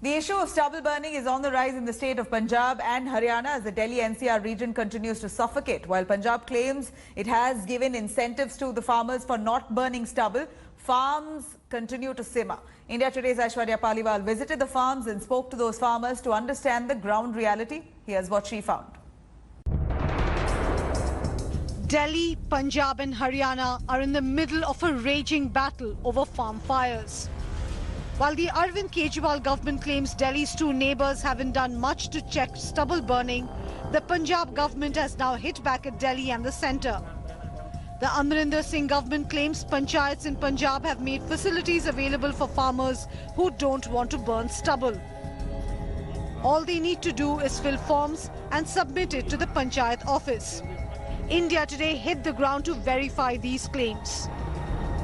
The issue of stubble burning is on the rise in the state of Punjab and Haryana as the Delhi NCR region continues to suffocate. While Punjab claims it has given incentives to the farmers for not burning stubble, farms continue to simmer. India Today's Aishwarya Paliwal visited the farms and spoke to those farmers to understand the ground reality. Here's what she found. Delhi, Punjab and Haryana are in the middle of a raging battle over farm fires. While the Arvind Kejriwal government claims Delhi's two neighbours haven't done much to check stubble burning, the Punjab government has now hit back at Delhi and the centre. The Amrinder Singh government claims panchayats in Punjab have made facilities available for farmers who don't want to burn stubble. All they need to do is fill forms and submit it to the panchayat office. India Today hit the ground to verify these claims.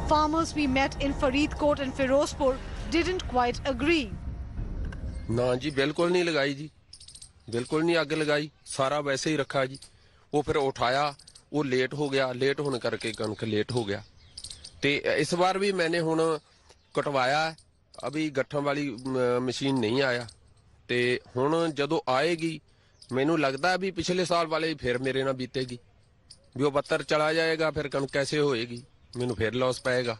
Farmers we met in Faridkot and Firozpur didn't quite agree. ना जी बिल्कुल नहीं लगाई जी, बिल्कुल नहीं आग लगाई, सारा वैसे ही रखा जी। वो फिर उठाया, वो लेट हो गया, लेट होने करके कणक लेट हो गया। ते इस बार भी मैंने हुण कटवाया, अभी गट्ठन वाली मशीन नहीं आया। ते हुण जदों आएगी, मैनू लगदा भी पिछले साल वाले फिर मेरे नाल बीतेगी। भी वो बत्तर चला जाएगा, फिर कणक कैसे होएगी, मैनू फिर लॉस पाएगा।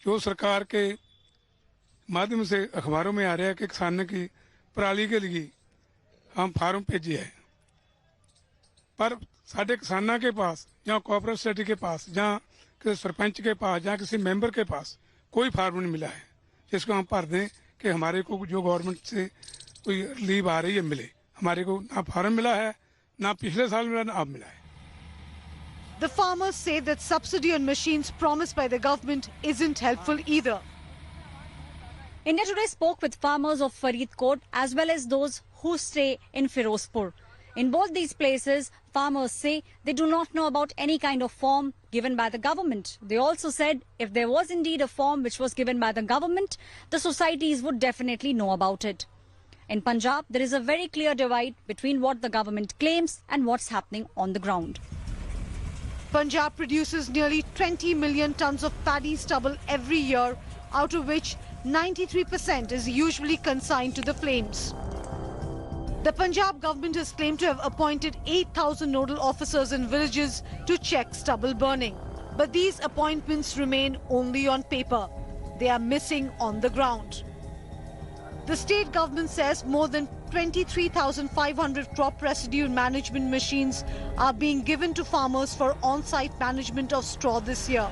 जो सरकार के माध्यम से अखबारों में आ रहा है कि किसानों की पराली के लिए हम फार्म भेजे हैं, पर साढ़े किसानों के पास या कोऑपरेटिव सोसाइटी के पास या किसी सरपंच के पास या किसी मेंबर के पास कोई फार्म नहीं मिला है जिसको हम भर दें कि हमारे को जो गवर्नमेंट से कोई रिलीफ आ रही है मिले। हमारे को ना फार्म मिला है, ना पिछले साल मिला, ना अब मिला है। The farmers say that subsidy on machines promised by the government isn't helpful either. India Today spoke with farmers of Faridkot as well as those who stay in Firozpur. In both these places, farmers say they do not know about any kind of form given by the government. They also said if there was indeed a form which was given by the government, the societies would definitely know about it. In Punjab, there is a very clear divide between what the government claims and what's happening on the ground. Punjab produces nearly 20 million tons of paddy stubble every year, out of which 93% is usually consigned to the flames. The Punjab government has claimed to have appointed 8,000 nodal officers in villages to check stubble burning. But these appointments remain only on paper. They are missing on the ground. The state government says more than 23,500 crop residue management machines are being given to farmers for on-site management of straw this year.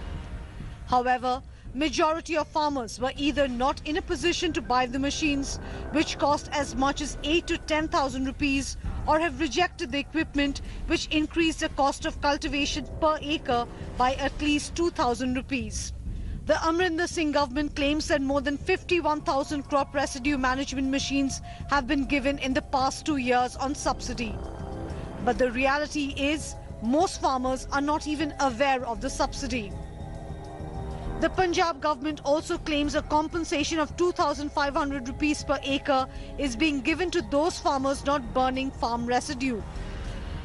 However, majority of farmers were either not in a position to buy the machines, which cost as much as 8 to 10,000 rupees, or have rejected the equipment, which increased the cost of cultivation per acre by at least 2,000 rupees. The Amrinder Singh government claims that more than 51,000 crop residue management machines have been given in the past 2 years on subsidy. But the reality is, most farmers are not even aware of the subsidy. The Punjab government also claims a compensation of 2,500 rupees per acre is being given to those farmers not burning farm residue.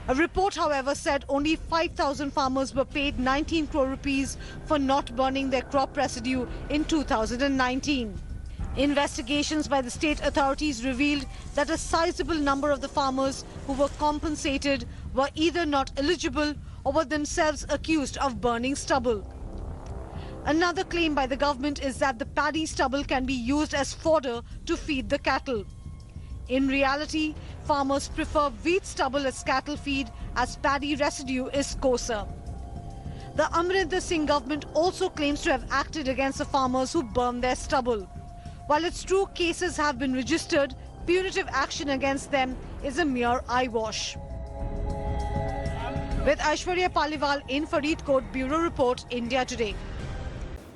A report, however, said only 5,000 farmers were paid 19 crore rupees for not burning their crop residue in 2019. Investigations by the state authorities revealed that a sizable number of the farmers who were compensated were either not eligible or were themselves accused of burning stubble. Another claim by the government is that the paddy stubble can be used as fodder to feed the cattle. In reality, farmers prefer wheat stubble as cattle feed as paddy residue is coarser. The Amrinder Singh government also claims to have acted against the farmers who burn their stubble. While it's true cases have been registered, punitive action against them is a mere eyewash. With Aishwarya Paliwal in Faridkot, Bureau Report, India Today.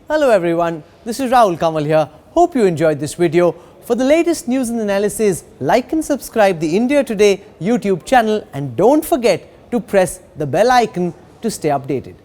Hello everyone, this is Rahul Kamal here. Hope you enjoyed this video. For the latest news and analysis, like and subscribe the India Today YouTube channel and don't forget to press the bell icon to stay updated.